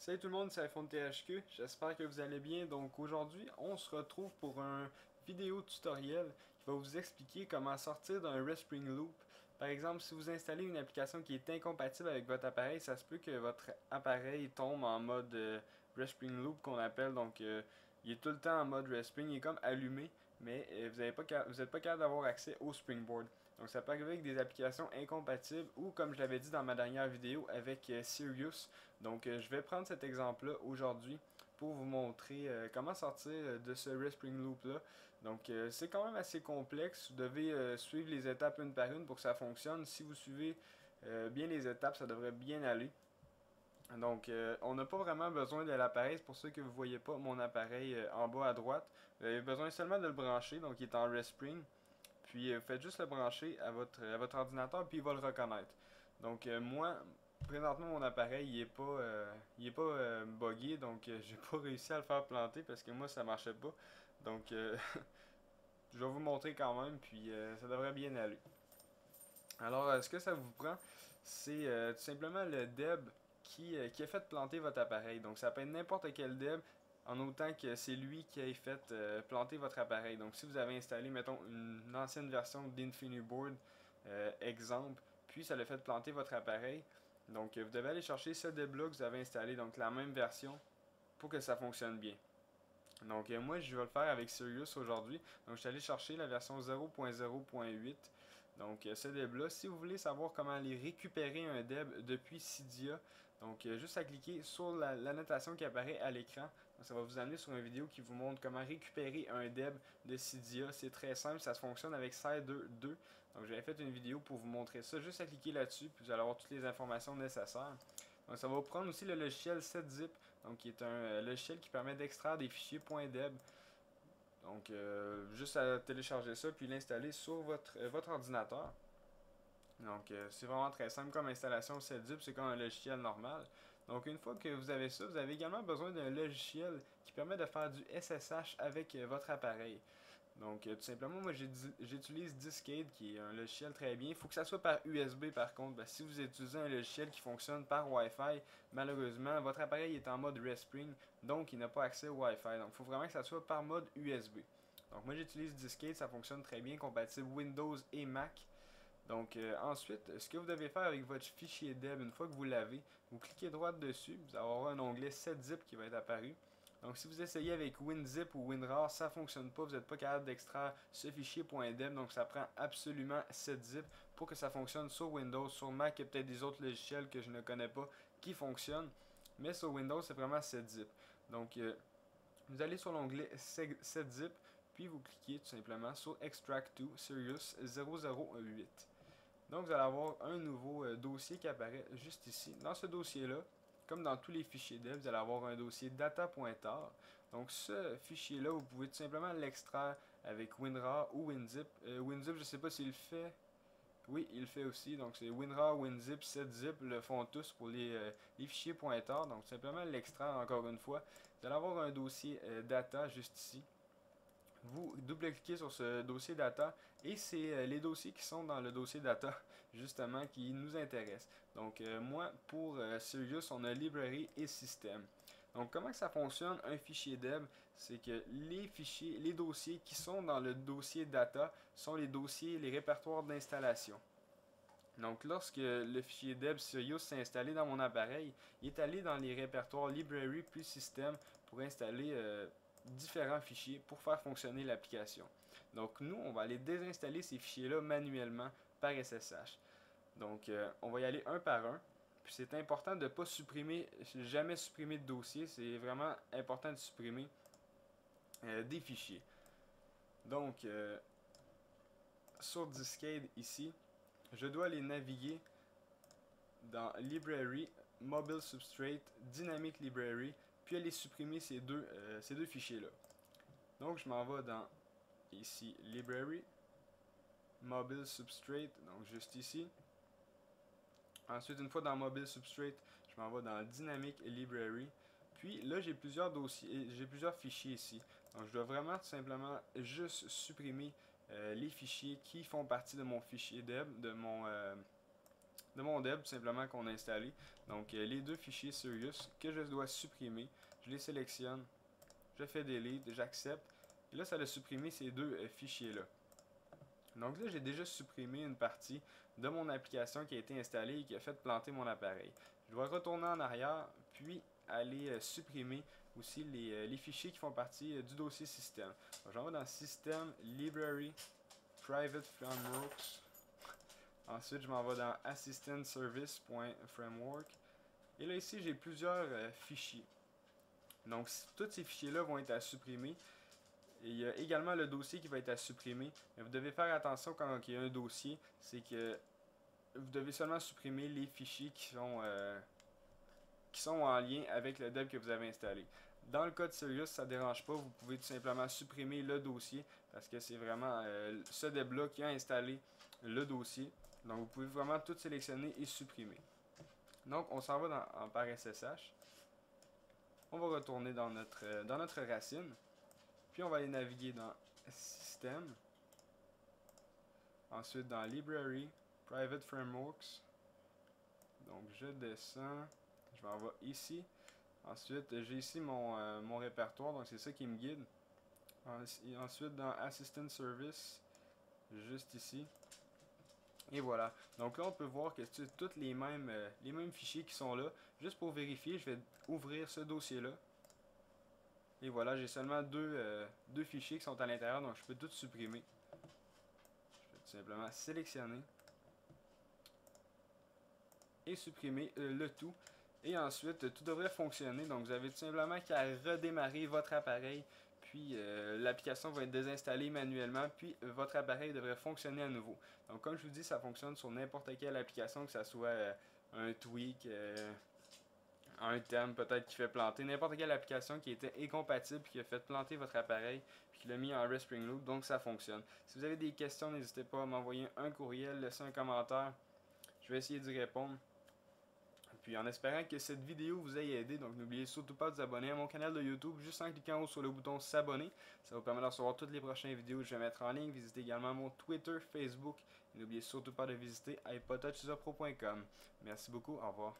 Salut tout le monde, c'est iPhone THQ, j'espère que vous allez bien. Donc aujourd'hui, on se retrouve pour un vidéo tutoriel qui va vous expliquer comment sortir d'un Respring Loop. Par exemple, si vous installez une application qui est incompatible avec votre appareil, ça se peut que votre appareil tombe en mode Respring Loop qu'on appelle. Donc il est tout le temps en mode Respring, il est comme allumé, mais vous n'êtes pas capable d'avoir accès au Springboard. Donc ça peut arriver avec des applications incompatibles ou comme je l'avais dit dans ma dernière vidéo avec Sirius. Donc je vais prendre cet exemple-là aujourd'hui pour vous montrer comment sortir de ce Respring Loop-là. Donc c'est quand même assez complexe. Vous devez suivre les étapes une par une pour que ça fonctionne. Si vous suivez bien les étapes, ça devrait bien aller. Donc, on n'a pas vraiment besoin de l'appareil, c'est pour ça que vous ne voyez pas mon appareil en bas à droite. Vous avez besoin seulement de le brancher, donc il est en Respring. Puis vous faites juste le brancher à votre ordinateur, puis il va le reconnaître. Donc moi, présentement mon appareil il est pas buggé, donc j'ai pas réussi à le faire planter parce que moi ça marchait pas. Donc je vais vous montrer quand même, puis ça devrait bien aller. Alors ce que ça vous prend, c'est tout simplement le DEB qui a fait planter votre appareil. Donc ça peut être n'importe quel DEB, en autant que c'est lui qui a fait planter votre appareil. Donc si vous avez installé, mettons, une ancienne version d'InfiniBoard, exemple, puis ça l'a fait planter votre appareil, donc vous devez aller chercher ce DEB-là que vous avez installé, donc la même version, pour que ça fonctionne bien. Donc moi je vais le faire avec Sirius aujourd'hui. Donc je suis allé chercher la version 0.0.8. Donc ce DEB-là, si vous voulez savoir comment aller récupérer un DEB depuis Cydia, donc juste à cliquer sur la notation qui apparaît à l'écran. Ça va vous amener sur une vidéo qui vous montre comment récupérer un DEB de Cydia. C'est très simple, ça se fonctionne avec Cider 2. Donc j'avais fait une vidéo pour vous montrer ça. Juste à cliquer là-dessus, puis vous allez avoir toutes les informations nécessaires. Donc ça va vous prendre aussi le logiciel 7zip, donc qui est un logiciel qui permet d'extraire des fichiers .deb. Donc juste à télécharger ça puis l'installer sur votre ordinateur. Donc c'est vraiment très simple comme installation 7zip, c'est comme un logiciel normal. Donc une fois que vous avez ça, vous avez également besoin d'un logiciel qui permet de faire du SSH avec votre appareil. Donc, tout simplement, moi j'utilise Discade qui est un logiciel très bien. Il faut que ça soit par USB par contre. Si vous utilisez un logiciel qui fonctionne par Wi-Fi, malheureusement, votre appareil est en mode Respring, donc il n'a pas accès au Wi-Fi. Donc, il faut vraiment que ça soit par mode USB. Donc, moi j'utilise Discade, ça fonctionne très bien, compatible Windows et Mac. Donc, ensuite, ce que vous devez faire avec votre fichier DEB, une fois que vous l'avez, vous cliquez droit dessus, vous allez avoir un onglet 7zip qui va être apparu. Donc si vous essayez avec WinZip ou WinRAR, ça ne fonctionne pas, vous n'êtes pas capable d'extraire ce fichier .deb, donc ça prend absolument 7zip pour que ça fonctionne sur Windows, sur Mac, il y a peut-être des autres logiciels que je ne connais pas qui fonctionnent, mais sur Windows c'est vraiment 7zip. Donc vous allez sur l'onglet 7zip, puis vous cliquez tout simplement sur Extract to Sirius 008. Donc vous allez avoir un nouveau dossier qui apparaît juste ici. Dans ce dossier-là, comme dans tous les fichiers dev, vous allez avoir un dossier data.tar. Donc ce fichier-là, vous pouvez tout simplement l'extraire avec WinRAR ou WinZip. WinZip, je ne sais pas s'il le fait. Oui, il le fait aussi. Donc c'est WinRAR, WinZip, 7zip le font tous pour les fichiers .tar. Donc tout simplement l'extraire encore une fois. Vous allez avoir un dossier data juste ici. Vous double-cliquez sur ce dossier data et c'est les dossiers qui sont dans le dossier data justement qui nous intéressent. Donc moi pour Sirius on a librairie et système. Donc comment ça fonctionne un fichier DEB, c'est que les dossiers qui sont dans le dossier data sont les dossiers, les répertoires d'installation. Donc lorsque le fichier DEB Sirius s'est installé dans mon appareil, il est allé dans les répertoires library puis système pour installer différents fichiers pour faire fonctionner l'application. Donc nous, on va aller désinstaller ces fichiers-là manuellement par SSH. Donc on va y aller un par un. Puis c'est important de ne pas supprimer, jamais supprimer de dossier. C'est vraiment important de supprimer des fichiers. Donc sur Discade ici, je dois aller naviguer dans Library, Mobile Substrate, Dynamic Library, puis aller supprimer ces deux fichiers-là. Donc je m'en vais dans ici Library, Mobile Substrate, donc juste ici. Ensuite, une fois dans Mobile Substrate, je m'en vais dans Dynamic Library. Puis là, j'ai plusieurs dossiers, j'ai plusieurs fichiers ici. Donc je dois vraiment tout simplement juste supprimer les fichiers qui font partie de mon fichier DEB, mon dev tout simplement qu'on a installé. Donc les deux fichiers Sirius que je dois supprimer, je les sélectionne, je fais delete, j'accepte. Et là, ça a supprimé ces deux fichiers-là. Donc là, j'ai déjà supprimé une partie de mon application qui a été installée et qui a fait planter mon appareil. Je dois retourner en arrière, puis aller supprimer aussi les fichiers qui font partie du dossier système. Donc, j'en vais dans System, Library, Private Frameworks. Ensuite, je m'en vais dans Assistant Service.framework. Et là, ici, j'ai plusieurs fichiers. Donc, tous ces fichiers-là vont être à supprimer. Et il y a également le dossier qui va être à supprimer. Mais vous devez faire attention quand il y a un dossier, c'est que vous devez seulement supprimer les fichiers qui sont en lien avec le dev que vous avez installé. Dans le cas de Sirius, ça ne dérange pas, vous pouvez tout simplement supprimer le dossier parce que c'est vraiment ce dev-là qui a installé le dossier. Donc vous pouvez vraiment tout sélectionner et supprimer. Donc on s'en va par SSH. On va retourner dans notre racine. Puis on va aller naviguer dans System. Ensuite dans Library, Private Frameworks. Donc je descends. Je m'en vais ici. Ensuite, j'ai ici mon répertoire, donc c'est ça qui me guide. Ensuite, dans Assistant Service, juste ici. Et voilà. Donc là, on peut voir que c'est tous les mêmes fichiers qui sont là. Juste pour vérifier, je vais ouvrir ce dossier-là. Et voilà, j'ai seulement deux fichiers qui sont à l'intérieur, donc je peux tout supprimer. Je vais tout simplement sélectionner. Et supprimer le tout. Et ensuite, tout devrait fonctionner. Donc, vous avez tout simplement qu'à redémarrer votre appareil. Puis, l'application va être désinstallée manuellement. Puis, votre appareil devrait fonctionner à nouveau. Donc, comme je vous dis, ça fonctionne sur n'importe quelle application, que ce soit un tweak, un terme peut-être qui fait planter. N'importe quelle application qui était incompatible puis qui a fait planter votre appareil puis qui l'a mis en Respring Loop. Donc, ça fonctionne. Si vous avez des questions, n'hésitez pas à m'envoyer un courriel, laisser un commentaire. Je vais essayer d'y répondre. Puis en espérant que cette vidéo vous ait aidé, donc n'oubliez surtout pas de vous abonner à mon canal de YouTube juste en cliquant en haut sur le bouton s'abonner. Ça vous permet de recevoir toutes les prochaines vidéos que je vais mettre en ligne. Visitez également mon Twitter, Facebook. Et n'oubliez surtout pas de visiter iPodTouchUserPro.com. Merci beaucoup, au revoir.